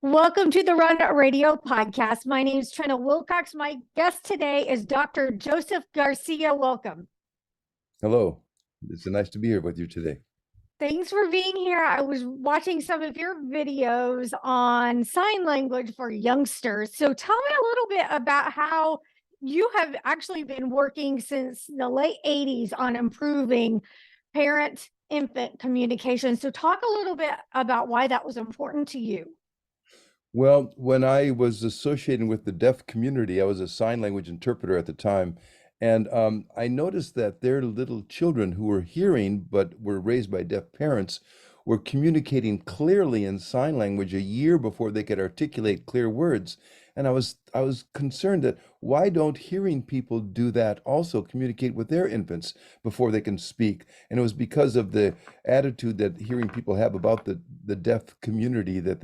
Welcome to the Run Radio podcast. My name is Trina Wilcox. My guest today is Dr. Joseph Garcia. Welcome. Hello. It's nice to be here with you today. Thanks for being here. I was watching some of your videos on sign language for youngsters. So tell me a little bit about how you have actually been working since the late 80s on improving parent-infant communication. So talk a little bit about why that was important to you. Well, when I was associating with the deaf community, I was a sign language interpreter at the time. And I noticed that their little children who were hearing but were raised by deaf parents were communicating clearly in sign language a year before they could articulate clear words. And I was concerned that why don't hearing people do that also communicate with their infants before they can speak? And it was because of the attitude that hearing people have about the deaf community that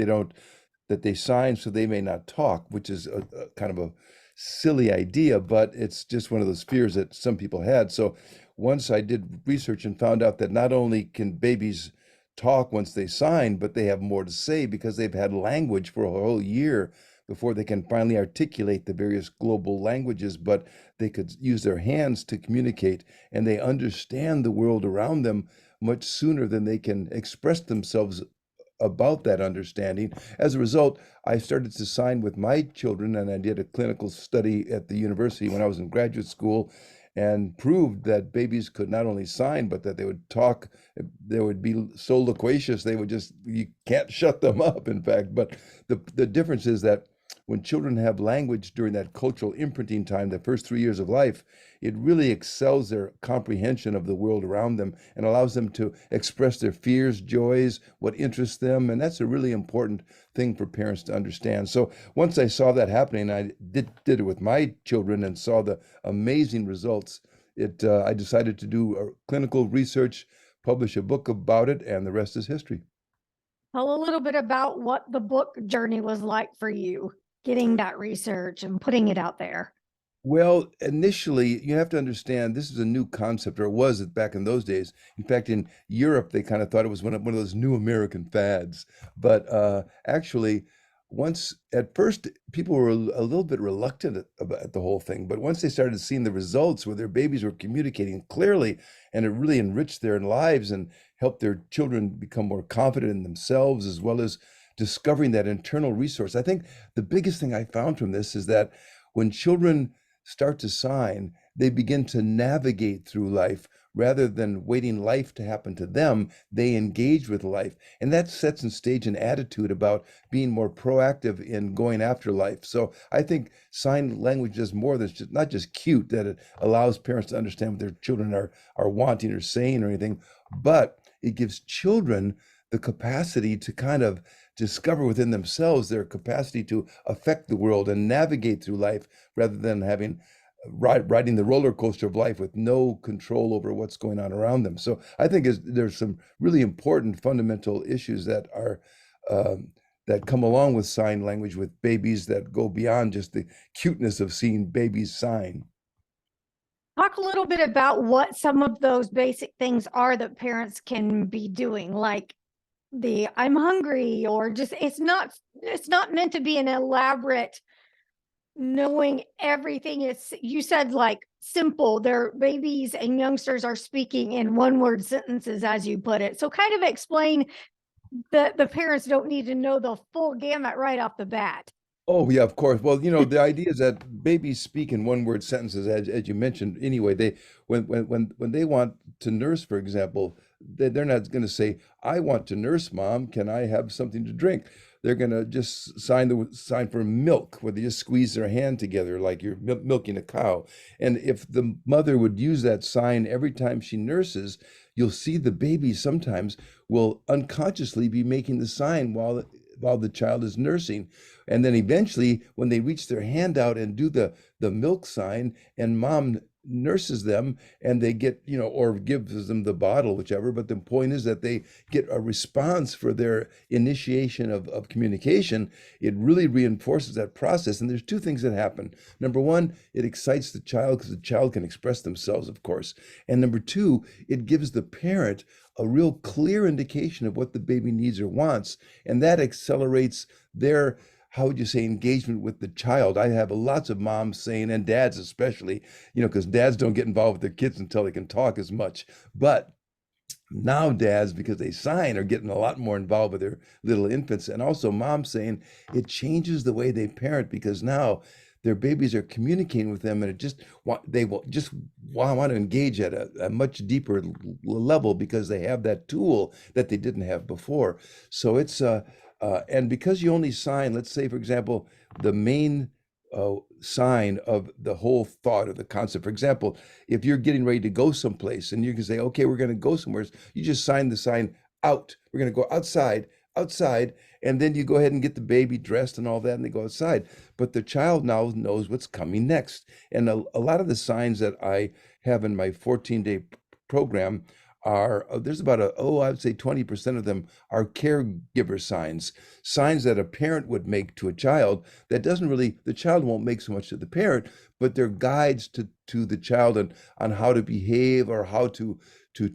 they sign so they may not talk, which is a kind of a silly idea, but it's just one of those fears that some people had. So once I did research and found out that not only can babies talk once they sign, but they have more to say because they've had language for a whole year before they can finally articulate the various global languages, but they could use their hands to communicate and they understand the world around them much sooner than they can express themselves about that understanding. As a result, I started to sign with my children, and I did a clinical study at the university when I was in graduate school and proved that babies could not only sign, but that they would talk. They would be so loquacious, you can't shut them up, in fact. But the difference is that when children have language during that cultural imprinting time, the first 3 years of life, it really excels their comprehension of the world around them and allows them to express their fears, joys, what interests them. And that's a really important thing for parents to understand. So once I saw that happening, I did it with my children and saw the amazing results. I decided to do a clinical research, publish a book about it, and the rest is history. Tell a little bit about what the book journey was like for you, getting that research and putting it out there. Well, initially, you have to understand this is a new concept, or it was back in those days. In fact, in Europe, they kind of thought it was one of those new American fads. But actually, once at first, people were a little bit reluctant about the whole thing. But once they started seeing the results where their babies were communicating clearly, and it really enriched their lives and helped their children become more confident in themselves, as well as discovering that internal resource. I think the biggest thing I found from this is that when children start to sign, they begin to navigate through life rather than waiting life to happen to them. They engage with life. And that sets and stage an attitude about being more proactive in going after life. So I think sign language is more than just not just cute, that it allows parents to understand what their children are wanting or saying or anything, but it gives children the capacity to kind of discover within themselves their capacity to affect the world and navigate through life rather than having riding the roller coaster of life with no control over what's going on around them. So I think there's some really important fundamental issues that come along with sign language with babies that go beyond just the cuteness of seeing babies sign. Talk a little bit about what some of those basic things are that parents can be doing, like the I'm hungry, or just it's not meant to be an elaborate knowing everything. It's, you said, like, simple. Their babies and youngsters are speaking in one word sentences, as you put it. So kind of explain that the parents don't need to know the full gamut right off the bat. Oh, yeah, of course. Well, the idea is that babies speak in one word sentences, as you mentioned. Anyway, when they want to nurse, for example, they're not going to say, "I want to nurse, mom. Can I have something to drink?" They're going to just sign for milk, where they just squeeze their hand together like you're milking a cow. And if the mother would use that sign every time she nurses, you'll see the baby sometimes will unconsciously be making the sign while the child is nursing. And then eventually, when they reach their hand out and do the milk sign, and mom nurses them and they get, or gives them the bottle, whichever. But the point is that they get a response for their initiation of communication. It really reinforces that process. And there's two things that happen. Number one, it excites the child because the child can express themselves, of course. And number two, it gives the parent a real clear indication of what the baby needs or wants. And that accelerates their, how would you say, engagement with the child. I have lots of moms saying, and dads especially, because dads don't get involved with their kids until they can talk as much. But now dads, because they sign, are getting a lot more involved with their little infants. And also moms saying it changes the way they parent because now their babies are communicating with them and they will just want to engage at a much deeper level because they have that tool that they didn't have before. So and because you only sign, let's say, for example, the main sign of the whole thought of the concept. For example, if you're getting ready to go someplace and you can say, okay, we're going to go somewhere, you just sign the sign out. We're going to go outside, outside, and then you go ahead and get the baby dressed and all that, and they go outside. But the child now knows what's coming next. And a lot of the signs that I have in my 14-day program are there's about I would say 20% of them are caregiver signs, signs that a parent would make to a child that doesn't really, the child won't make so much to the parent, but they're guides to the child on how to behave or how to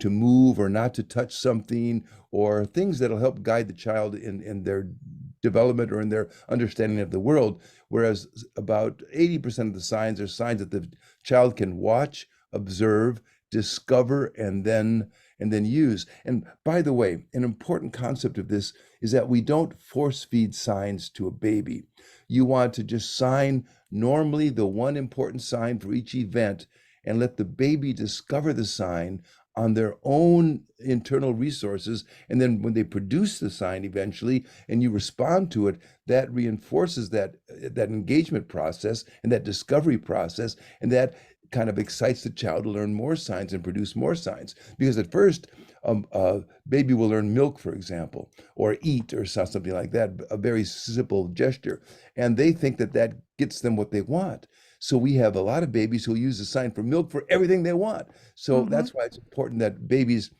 move or not to touch something, or things that'll help guide the child in their development or in their understanding of the world. Whereas about 80% of the signs are signs that the child can watch, observe, discover, and then use. And by the way, an important concept of this is that we don't force feed signs to a baby. You want to just sign normally the one important sign for each event and let the baby discover the sign on their own internal resources. And then when they produce the sign eventually and you respond to it, that reinforces that engagement process and that discovery process, and that kind of excites the child to learn more signs and produce more signs. Because at first, baby will learn milk, for example, or eat, or something like that, a very simple gesture. And they think that gets them what they want. So we have a lot of babies who use the sign for milk for everything they want. So Mhm. that's why it's important that babies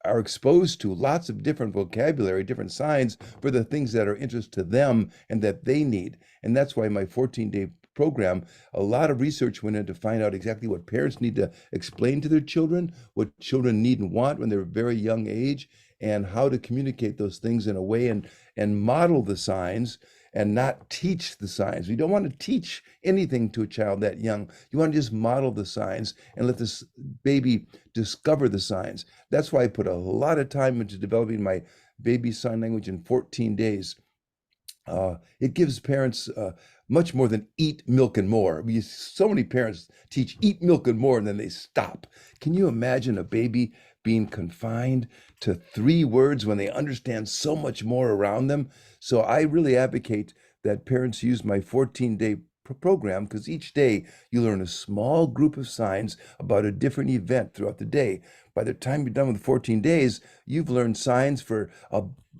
are exposed to lots of different vocabulary, different signs for the things that are interest to them and that they need. And that's why my 14-day program, a lot of research went in to find out exactly what parents need to explain to their children, what children need and want when they're a very young age, and how to communicate those things in a way and model the signs and not teach the signs. We don't want to teach anything to a child that young. You want to just model the signs and let this baby discover the signs. That's why I put a lot of time into developing my baby sign language in 14 days. It gives parents much more than eat, milk, and more. So many parents teach eat, milk, and more, and then they stop. Can you imagine a baby being confined to 3 words when they understand so much more around them? So I really advocate that parents use my 14-day program, because each day you learn a small group of signs about a different event throughout the day. By the time you're done with 14 days, you've learned signs for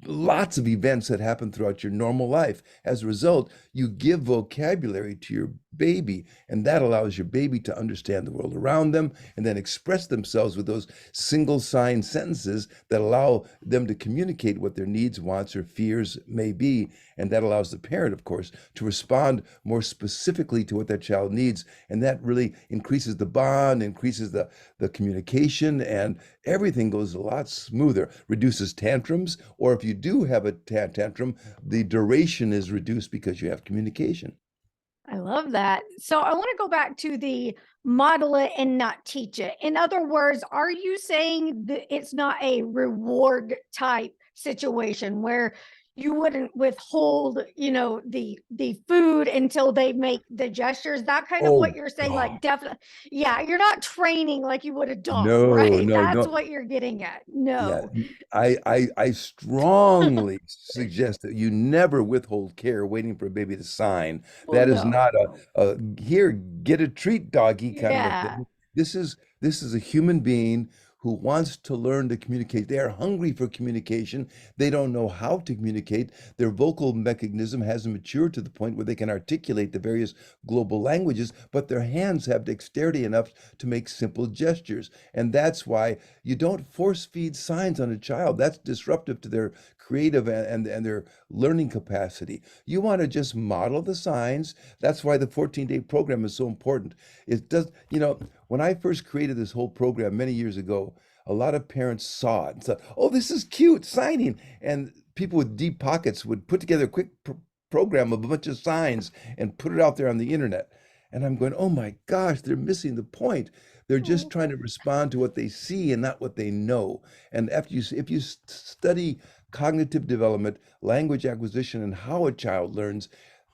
lots of events that happen throughout your normal life. As a result, you give vocabulary to your baby, and that allows your baby to understand the world around them and then express themselves with those single sign sentences that allow them to communicate what their needs, wants, or fears may be. And that allows the parent, of course, to respond more specifically to what that child needs. And that really increases the bond, increases the communication, and everything goes a lot smoother, reduces tantrums, or if you do have a tantrum, the duration is reduced because you have communication. I love that. So I want to go back to the model it and not teach it. In other words, are you saying that it's not a reward type situation where you wouldn't withhold, the food until they make the gestures? That kind of Oh what you're saying, God. like definitely, yeah, you're not training like you would a dog, No, right? no, That's no. what you're getting at. Yeah, No. I strongly suggest that you never withhold care waiting for a baby to sign. Well, That is no. not a here, get a treat, doggy kind of a Yeah. thing. This is a human being who wants to learn to communicate. They are hungry for communication. They don't know how to communicate. Their vocal mechanism hasn't matured to the point where they can articulate the various global languages, but their hands have dexterity enough to make simple gestures. And that's why you don't force feed signs on a child. That's disruptive to their creative and their learning capacity. You want to just model the signs. That's why the 14-day program is so important. It does, when I first created this whole program many years ago, a lot of parents saw it and said, "Oh, this is cute, signing." And people with deep pockets would put together a quick program of a bunch of signs and put it out there on the internet. And I'm going, "Oh my gosh, they're missing the point. They're just Oh, trying to respond to what they see and not what they know." And if you study cognitive development, language acquisition, and how a child learns,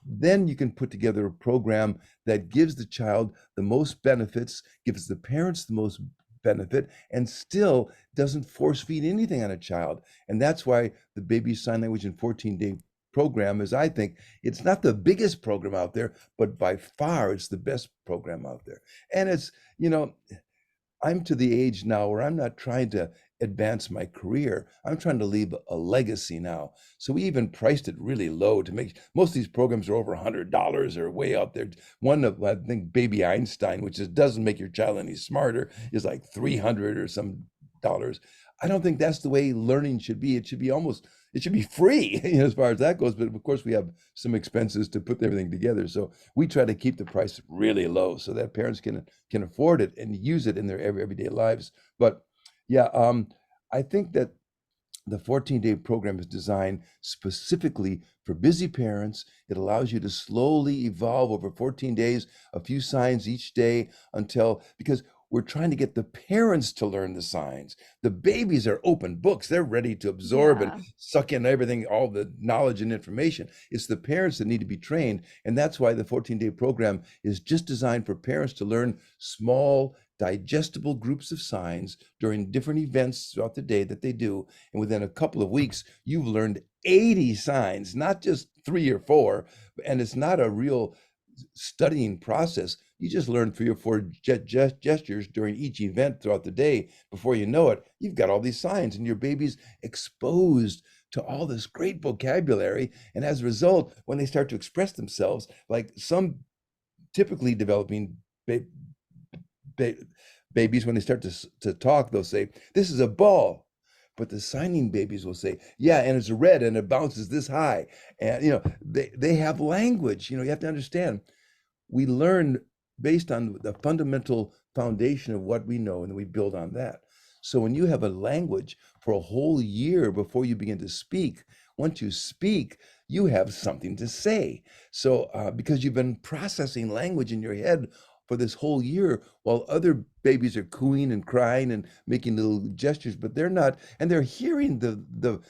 then you can put together a program that gives the child the most benefits, gives the parents the most benefit, and still doesn't force feed anything on a child. And that's why the Baby Sign Language in 14-day program is, I think, it's not the biggest program out there, but by far it's the best program out there. And it's, I'm to the age now where I'm not trying to advance my career. I'm trying to leave a legacy now. So we even priced it really low to make most of these programs are over $100 or way out there. One of, I think, Baby Einstein, which doesn't make your child any smarter, is like 300 or some dollars. I don't think that's the way learning should be. It should be free, as far as that goes. But of course, we have some expenses to put everything together. So we try to keep the price really low so that parents can afford it and use it in their everyday lives. But yeah, I think that the 14-day program is designed specifically for busy parents. It allows you to slowly evolve over 14 days, a few signs each day because we're trying to get the parents to learn the signs. The babies are open books. They're ready to absorb and yeah. suck in everything, all the knowledge and information. It's the parents that need to be trained. And that's why the 14-day program is just designed for parents to learn small, digestible groups of signs during different events throughout the day that they do. And within a couple of weeks, you've learned 80 signs, not just 3 or 4. And it's not a real studying process. You just learn 3 or 4 gestures during each event throughout the day. Before you know it, you've got all these signs and your baby's exposed to all this great vocabulary. And as a result, when they start to express themselves, like some typically developing babies, when they start to talk, they'll say, "This is a ball." But the signing babies will say, "Yeah, and it's red and it bounces this high." And they have language. You have to understand, we learn based on the fundamental foundation of what we know, and then we build on that. So when you have a language for a whole year before you begin to speak, once you speak, you have something to say. So because you've been processing language in your head for this whole year, while other babies are cooing and crying and making little gestures, but they're not, and they're hearing the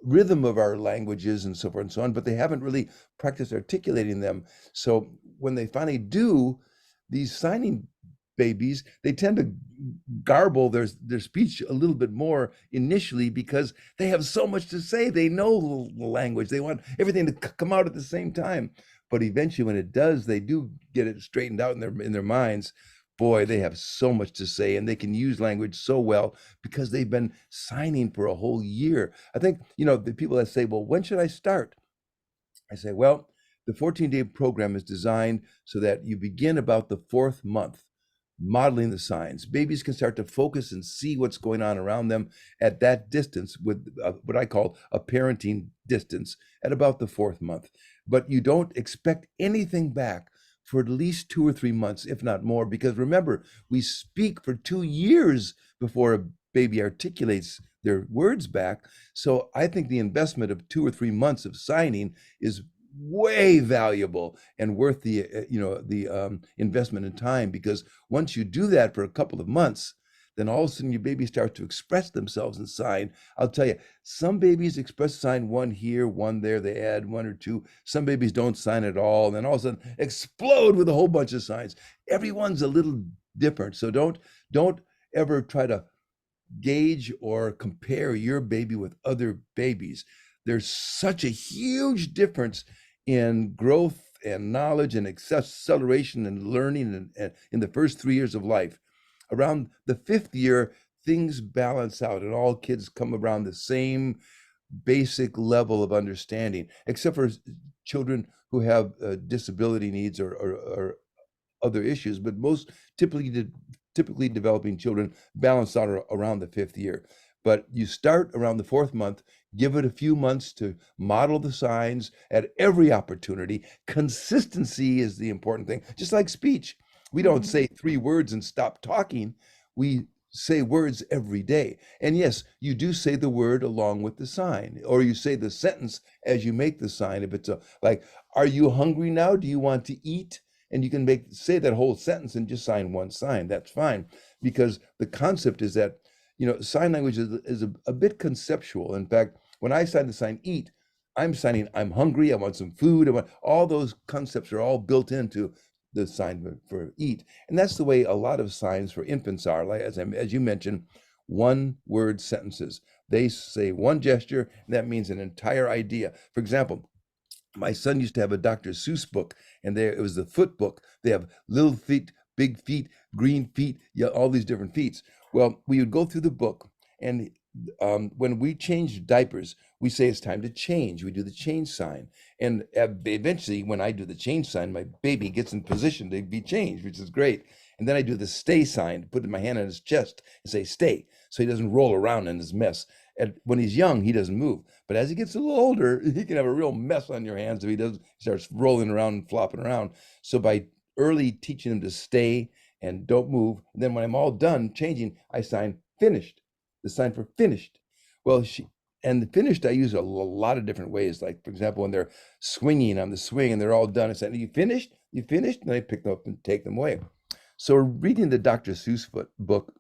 rhythm of our languages and so forth and so on, but they haven't really practiced articulating them. So when they finally do, these signing babies, they tend to garble their speech a little bit more initially because they have so much to say. They know the language. They want everything to come out at the same time. But eventually, when it does, they do get it straightened out in their minds. Boy, they have so much to say, and they can use language so well because they've been signing for a whole year. I think, the people that say, "Well, when should I start?" I say, well, the 14-day program is designed so that you begin about the 4th month modeling the signs. Babies can start to focus and see what's going on around them at that distance with what I call a parenting distance at about the 4th month. But you don't expect anything back for at least 2 or 3 months, if not more, because remember, we speak for 2 years before a baby articulates their words back. So I think the investment of 2 or 3 months of signing is way valuable and worth the investment in time, because once you do that for a couple of months, then all of a sudden your baby starts to express themselves and sign. I'll tell you, some babies express sign one here, one there, they add 1 or 2. Some babies don't sign at all, and then all of a sudden explode with a whole bunch of signs. Everyone's a little different. So don't ever try to gauge or compare your baby with other babies. There's such a huge difference in growth and knowledge and acceleration and learning and in the first 3 years of life. Around the 5th year, things balance out and all kids come around the same basic level of understanding, except for children who have disability needs or other issues, but most typically developing children balance out around the fifth year. But you start around the fourth month, give it a few months to model the signs at every opportunity. Consistency is the important thing, just like speech. We don't Mhm. say three words and stop talking. We say words every day. And yes, you do say the word along with the sign, or you say the sentence as you make the sign. If it's like, are you hungry now? Do you want to eat? And you can say that whole sentence and just sign one sign. That's fine, because the concept is that sign language is a bit conceptual. In fact, when I sign the sign eat, I'm signing I'm hungry, I want some food. All those concepts are all built into the sign for eat, and that's the way a lot of signs for infants are. Like as you mentioned, one word sentences. They say one gesture, and that means an entire idea. For example, my son used to have a Dr. Seuss book, and there it was the foot book. They have little feet, big feet, green feet, yeah, all these different feet. Well, we would go through the book, and when we change diapers, we say it's time to change. We do the change sign, and eventually, when I do the change sign, my baby gets in position to be changed, which is great. And then I do the stay sign, put my hand on his chest and say stay, so he doesn't roll around in his mess. And when he's young, he doesn't move. But as he gets a little older, he can have a real mess on your hands if he starts rolling around and flopping around. So by early teaching him to stay and don't move, and then when I'm all done changing, I sign finished, the sign for finished. Well, and the finished I use a lot of different ways. Like for example, when they're swinging on the swing and they're all done, I say, "You finished? You finished?" And I pick them up and take them away. So we're reading the Dr. Seuss book,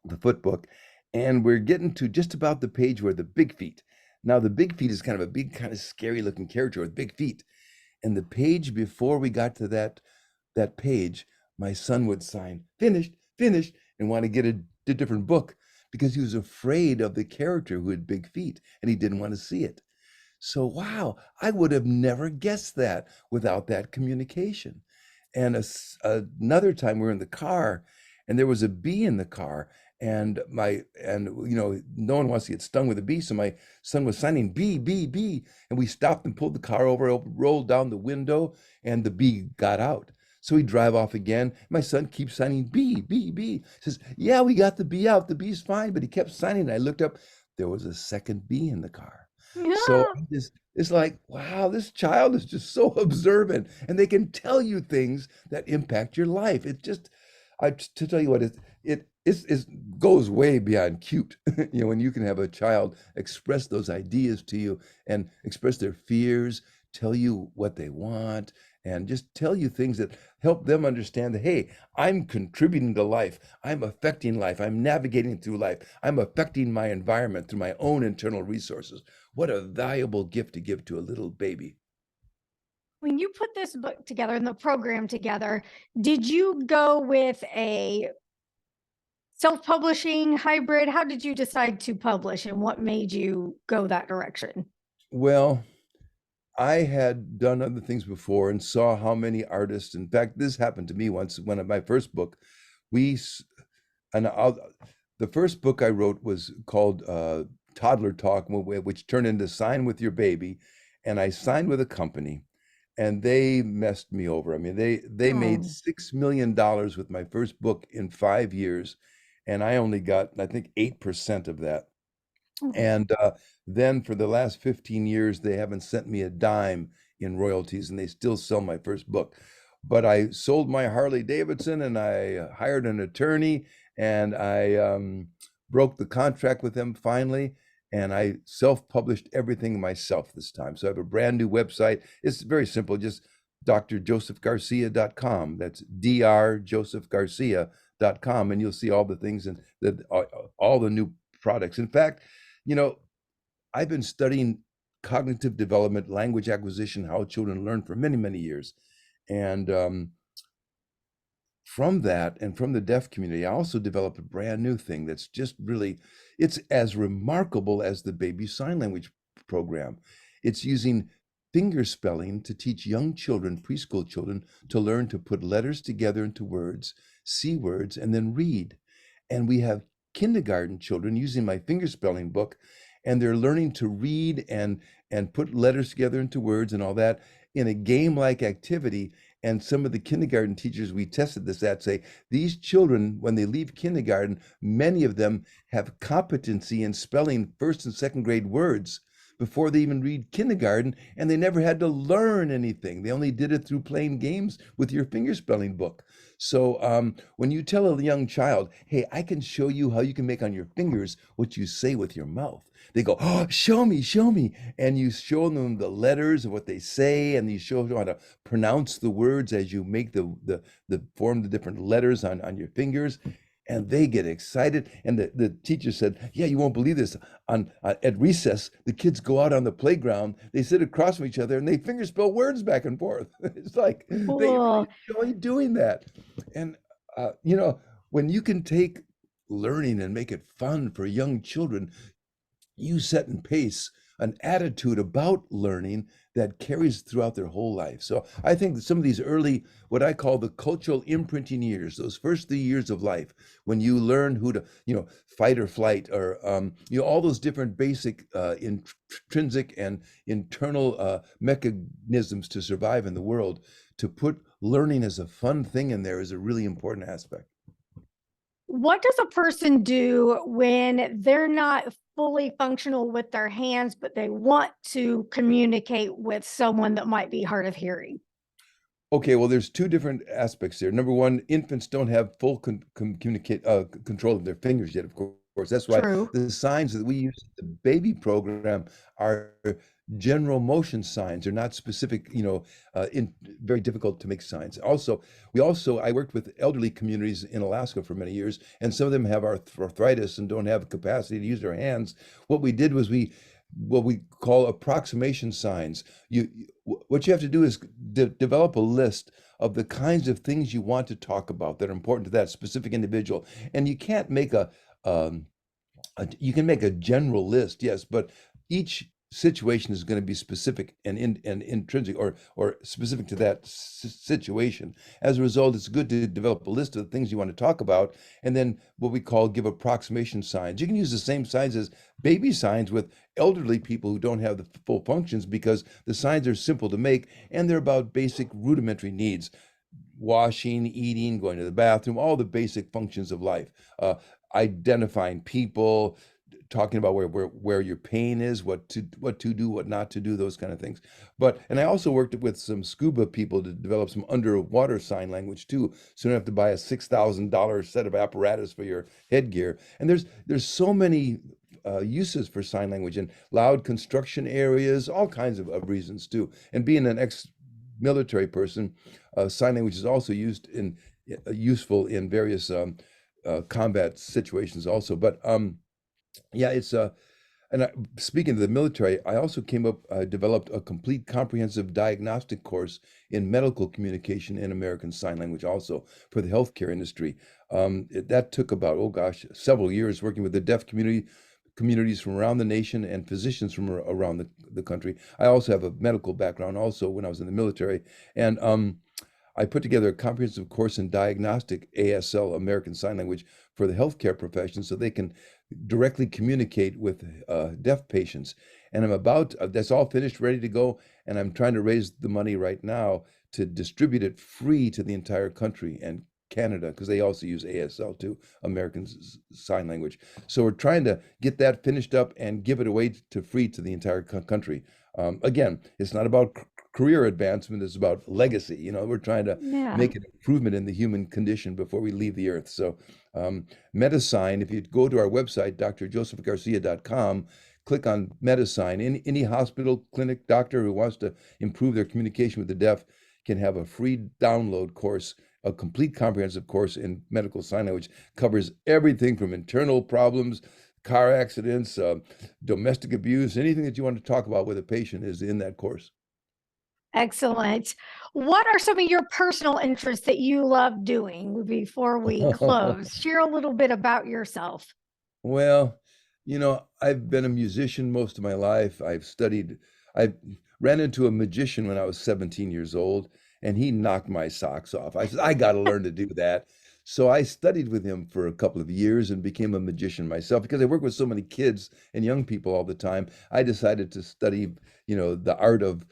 the foot book, and we're getting to just about the page where the big feet. Now, the big feet is kind of a big, kind of scary looking character with big feet. And the page before we got to that page, my son would sign finished, finished, and want to get a different book because he was afraid of the character who had big feet and he didn't want to see it. So, wow, I would have never guessed that without that communication. And another time we were in the car and there was a bee in the car. No one wants to get stung with a bee. So my son was signing bee, bee, bee. And we stopped and pulled the car over, rolled down the window, and the bee got out. So we drive off again. My son keeps signing bee, bee, bee. Says, yeah, we got the bee out. The bee's fine. But he kept signing. And I looked up, there was a second bee in the car. So Yeah. it's like, wow, this child is just so observant and they can tell you things that impact your life. It just, to tell you what, it goes way beyond cute. When you can have a child express those ideas to you and express their fears, tell you what they want, and just tell you things that help them understand that, hey, I'm contributing to life. I'm affecting life. I'm navigating through life. I'm affecting my environment through my own internal resources. What a valuable gift to give to a little baby. When you put this book together and the program together, did you go with a self-publishing hybrid? How did you decide to publish and what made you go that direction? Well, I had done other things before and saw how many artists, in fact, this happened to me once when my first book, we, and the first book I wrote was called Toddler Talk, which turned into Sign with Your Baby. And I signed with a company and they messed me over. I mean, they made Oh. $6 million with my first book in 5 years. And I only got, I think, 8% of that. Oh. And then for the last 15 years, they haven't sent me a dime in royalties, and they still sell my first book. But I sold my Harley Davidson and I hired an attorney and I broke the contract with them finally. And I self-published everything myself this time. So I have a brand new website. It's very simple, just drjosephgarcia.com. That's drjosephgarcia.com. And you'll see all the things and all the new products. In fact, you know, I've been studying cognitive development, language acquisition, how children learn for many, many years. And from that and from the deaf community, I also developed a brand new thing that's just really, it's as remarkable as the baby sign language program. It's using finger spelling to teach young children, preschool children, to learn to put letters together into words, see words, and then read. And we have kindergarten children using my fingerspelling book, and they're learning to read and put letters together into words and all that in a game-like activity. And some of the kindergarten teachers we tested this at say these children, when they leave kindergarten, many of them have competency in spelling first and second grade words before they even read kindergarten, and they never had to learn anything. They only did it through playing games with your fingerspelling book. So when you tell a young child, hey, I can show you how you can make on your fingers what you say with your mouth, they go, oh, show me, show me. And you show them the letters of what they say, and you show them how to pronounce the words as you make the form the different letters on your fingers. And they get excited. And the teacher said, yeah, you won't believe this. At recess, the kids go out on the playground, they sit across from each other, and they fingerspell words back and forth. It's like they really Cool. enjoy doing that. And, when you can take learning and make it fun for young children, you set in pace an attitude about learning that carries throughout their whole life. So I think that some of these early, what I call the cultural imprinting years, those first 3 years of life, when you learn who to, fight or flight, or all those different basic intrinsic and internal mechanisms to survive in the world, to put learning as a fun thing in there is a really important aspect. What does a person do when they're not fully functional with their hands, but they want to communicate with someone that might be hard of hearing? Okay, well, there's two different aspects here. Number one, infants don't have full control of their fingers yet, of course. That's why True. the signs that we use in the baby program are general motion signs. They're not specific, very difficult to make signs. Also, I worked with elderly communities in Alaska for many years, and some of them have arthritis and don't have the capacity to use their hands. What we did was what we call approximation signs. What you have to do is develop a list of the kinds of things you want to talk about that are important to that specific individual. And you can't make um, you can make a general list, yes, but each situation is going to be specific and intrinsic, or specific to that situation. As a result, it's good to develop a list of the things you want to talk about, and then what we call give approximation signs. You can use the same signs as baby signs with elderly people who don't have the full functions, because the signs are simple to make and they're about basic rudimentary needs: washing, eating, going to the bathroom, all the basic functions of life. Identifying people, talking about where your pain is, what to do, what not to do, those kind of things. And I also worked with some scuba people to develop some underwater sign language too, so you don't have to buy a $6,000 set of apparatus for your headgear. And there's so many uses for sign language in loud construction areas, all kinds of reasons too. And being an ex-military person, sign language is also useful in various combat situations also. But yeah, and speaking of the military, I also developed a complete comprehensive diagnostic course in medical communication in American Sign Language, also for the healthcare industry. That took about, oh gosh, several years working with the deaf communities from around the nation and physicians from around the country. I also have a medical background also when I was in the military. And I put together a comprehensive course in diagnostic ASL, American Sign Language, for the healthcare profession, so they can directly communicate with deaf patients. And that's all finished, ready to go. And I'm trying to raise the money right now to distribute it free to the entire country and Canada, because they also use ASL too, American Sign Language. So we're trying to get that finished up and give it away to free to the entire country. Again, it's not about career advancement, is about legacy. We're trying to Yeah. make an improvement in the human condition before we leave the earth. So Metasign, if you go to our website, drjosephgarcia.com, click on Metasign. Any hospital, clinic, doctor who wants to improve their communication with the deaf can have a free download course. A complete comprehensive course in medical sign language covers everything from internal problems, car accidents, domestic abuse, anything that you want to talk about with a patient is in that course. Excellent. What are some of your personal interests that you love doing before we close? Share a little bit about yourself. Well, I've been a musician most of my life. I ran into a magician when I was 17 years old, and he knocked my socks off. I said, I got to learn to do that. So I studied with him for a couple of years and became a magician myself because I work with so many kids and young people all the time. I decided to study, the art of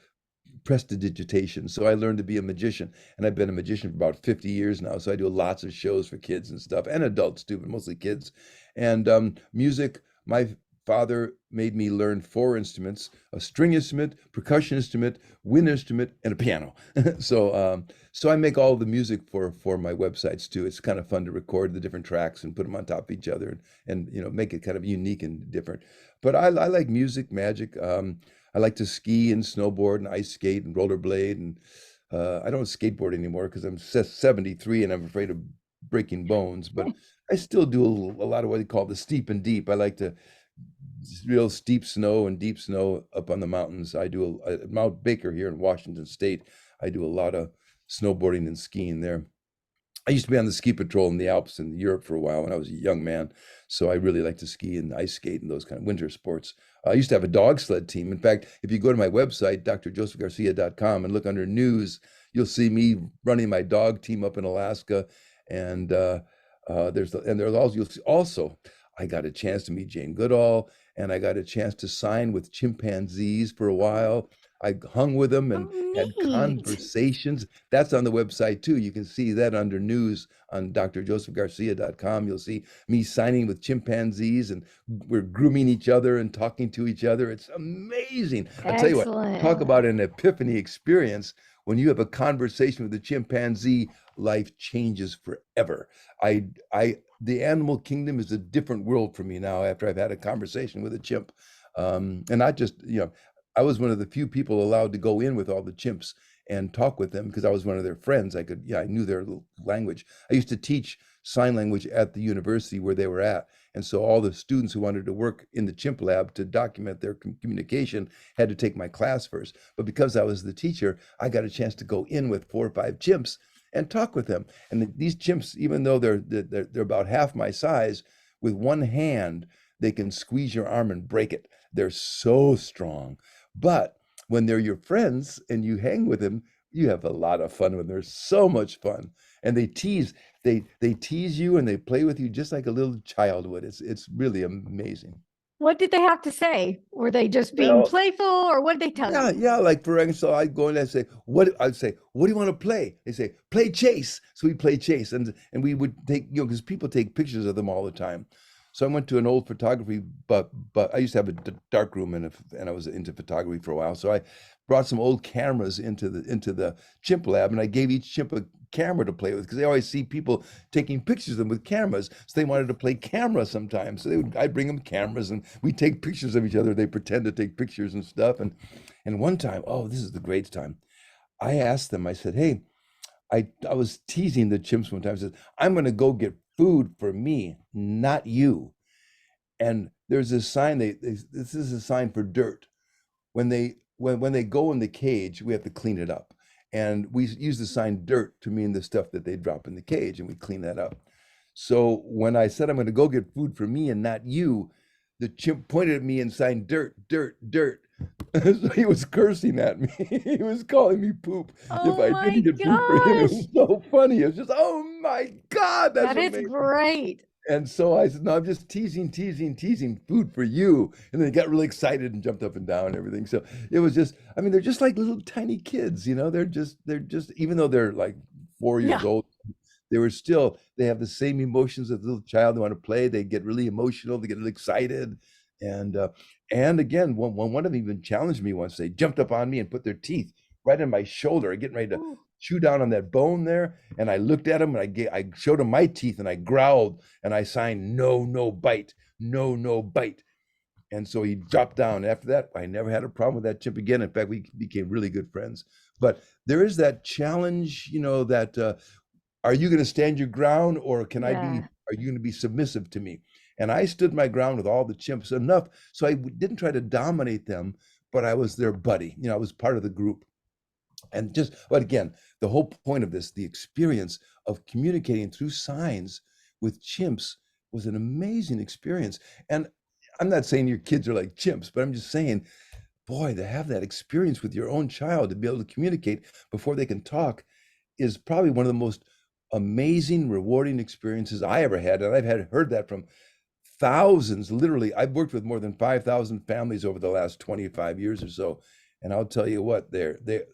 prestidigitation. So I learned to be a magician, and I've been a magician for about 50 years now. So I do lots of shows for kids and stuff, and adults too, but mostly kids. And music, my father made me learn four instruments: a string instrument, percussion instrument, wind instrument, and a piano. So I make all the music for my websites too. It's kind of fun to record the different tracks and put them on top of each other, and make it kind of unique and different. But I like music, magic. I like to ski and snowboard and ice skate and rollerblade. And I don't skateboard anymore because I'm 73 and I'm afraid of breaking bones. But I still do a lot of what they call the steep and deep. I like to real steep snow and deep snow up on the mountains. I do at Mount Baker here in Washington State. I do a lot of snowboarding and skiing there. I used to be on the ski patrol in the Alps in Europe for a while when I was a young man. So I really like to ski and ice skate and those kind of winter sports. I used to have a dog sled team. In fact, if you go to my website, drjosephgarcia.com, and look under news, you'll see me running my dog team up in Alaska. And there's also, you'll see also, I got a chance to meet Jane Goodall, and I got a chance to sign with chimpanzees for a while. I hung with them and Oh, had neat. conversations. That's on the website too. You can see that under news on drjosephgarcia.com. You'll see me signing with chimpanzees, and we're grooming each other and talking to each other. It's amazing. I'll tell you what, talk Excellent. about an epiphany experience. When you have a conversation with a chimpanzee, life changes forever. The animal kingdom is a different world for me now after I've had a conversation with a chimp. And not just, I was one of the few people allowed to go in with all the chimps and talk with them because I was one of their friends. I knew their language. I used to teach sign language at the university where they were at. And so all the students who wanted to work in the chimp lab to document their communication had to take my class first. But because I was the teacher, I got a chance to go in with 4 or 5 chimps and talk with them. And these chimps, even though they're about half my size, with one hand, they can squeeze your arm and break it. They're so strong. But when they're your friends and you hang with them, you have a lot of fun with them. They're so much fun. And they tease you and they play with you just like a little child would. It's really amazing. What did they have to say? Were they just being Well, playful, or what did they tell yeah, you? yeah. Like for example, so I'd go in there and say, I'd say, what do you want to play? They say, play chase. So we play chase. And we would take, because people take pictures of them all the time. So I went to an old photography, but I used to have a dark room, and I was into photography for a while. So I brought some old cameras into the chimp lab, and I gave each chimp a camera to play with because they always see people taking pictures of them with cameras. So they wanted to play camera sometimes. So I'd bring them cameras, and we take pictures of each other. They pretend to take pictures and stuff. And one time, oh, this is the great time. I asked them. I said, "Hey, I was teasing the chimps one time. I said, I'm going to go get food for me, not you." And there's this sign. This is a sign for dirt. When they go in the cage, we have to clean it up, and we use the sign dirt to mean the stuff that they drop in the cage, and we clean that up. So when I said I'm going to go get food for me and not you, the chimp pointed at me and signed dirt, dirt, dirt. So he was cursing at me. He was calling me poop if Oh I my didn't get food for him. It gosh, was so funny. It was just, oh my God, that's that is amazing. great. And so I said, no, I'm just teasing, teasing, teasing food for you. And then he got really excited and jumped up and down and everything. So it was just, I mean, they're just like little tiny kids, they're just, even though they're like 4 years Yeah. old, they have the same emotions as a little child. They want to play. They get really emotional. They get really excited. And, uh, and again, one of them even challenged me once. They jumped up on me and put their teeth right in my shoulder, getting ready to Ooh. chew down on that bone there. And I looked at him and I showed him my teeth and I growled and I signed no, no bite, no, no bite. And so he dropped down. After that, I never had a problem with that chimp again. In fact, we became really good friends. But there is that challenge, that are you going to stand your ground, or Yeah. are you going to be submissive to me? And I stood my ground with all the chimps enough. So I didn't try to dominate them, but I was their buddy. I was part of the group. But again, the whole point of this, the experience of communicating through signs with chimps, was an amazing experience. And I'm not saying your kids are like chimps, but I'm just saying, boy, to have that experience with your own child, to be able to communicate before they can talk, is probably one of the most amazing, rewarding experiences I ever had. And I've heard that from thousands. Literally, I've worked with more than 5,000 families over the last 25 years or so. And I'll tell you what,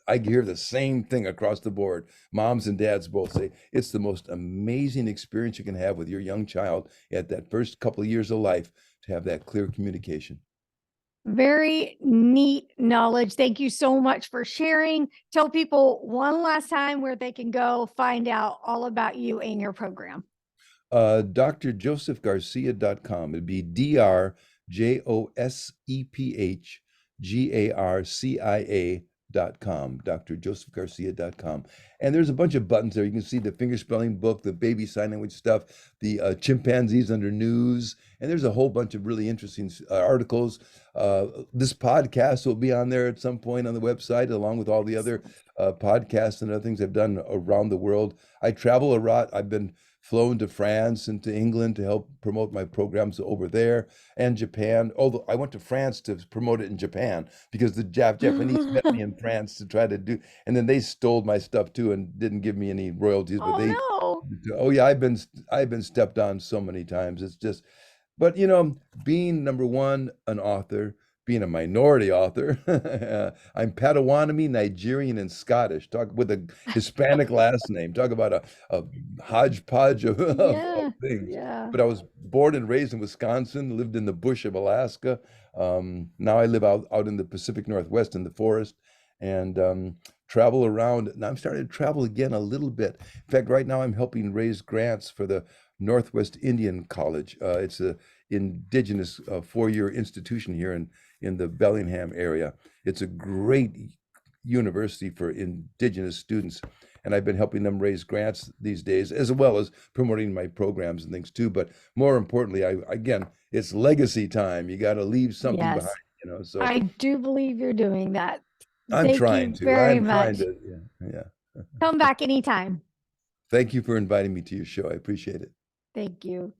I hear the same thing across the board. Moms and dads both say it's the most amazing experience you can have with your young child at that first couple of years of life, to have that clear communication. Very neat knowledge. Thank you so much for sharing. Tell people one last time where they can go find out all about you and your program. drjosephgarcia.com. It'd be DrJosephGarcia.com, drjosephgarcia.com. And there's a bunch of buttons there. You can see the fingerspelling book, the baby sign language stuff, the chimpanzees under news, and there's a whole bunch of really interesting articles. This podcast will be on there at some point on the website, along with all the other podcasts and other things I've done around the world. I travel a lot. I've been flown to France and to England to help promote my programs over there, and Japan. Although I went to France to promote it in Japan because the Japanese met me in France to try to do, and then they stole my stuff too and didn't give me any royalties. But they, Oh oh yeah, I've been stepped on so many times. It's just, but being number one, an author, being a minority author, I'm Potawatomi, Nigerian, and Scottish. Talk with a Hispanic last name. Talk about a hodgepodge of, no. of Yeah. things. Yeah. But I was born and raised in Wisconsin, lived in the bush of Alaska. Now I live out in the Pacific Northwest in the forest, and travel around. And I'm starting to travel again a little bit. In fact, right now I'm helping raise grants for the Northwest Indian College. It's a indigenous 4-year institution here in the Bellingham area. It's a great university for indigenous students, and I've been helping them raise grants these days, as well as promoting my programs and things too. But more importantly, again, it's legacy time. You got to leave something Yes. behind. So I do believe you're doing that. I'm Thank trying you to. very I'm trying much. to. Yeah, yeah. Come back anytime. Thank you for inviting me to your show. I appreciate it. Thank you.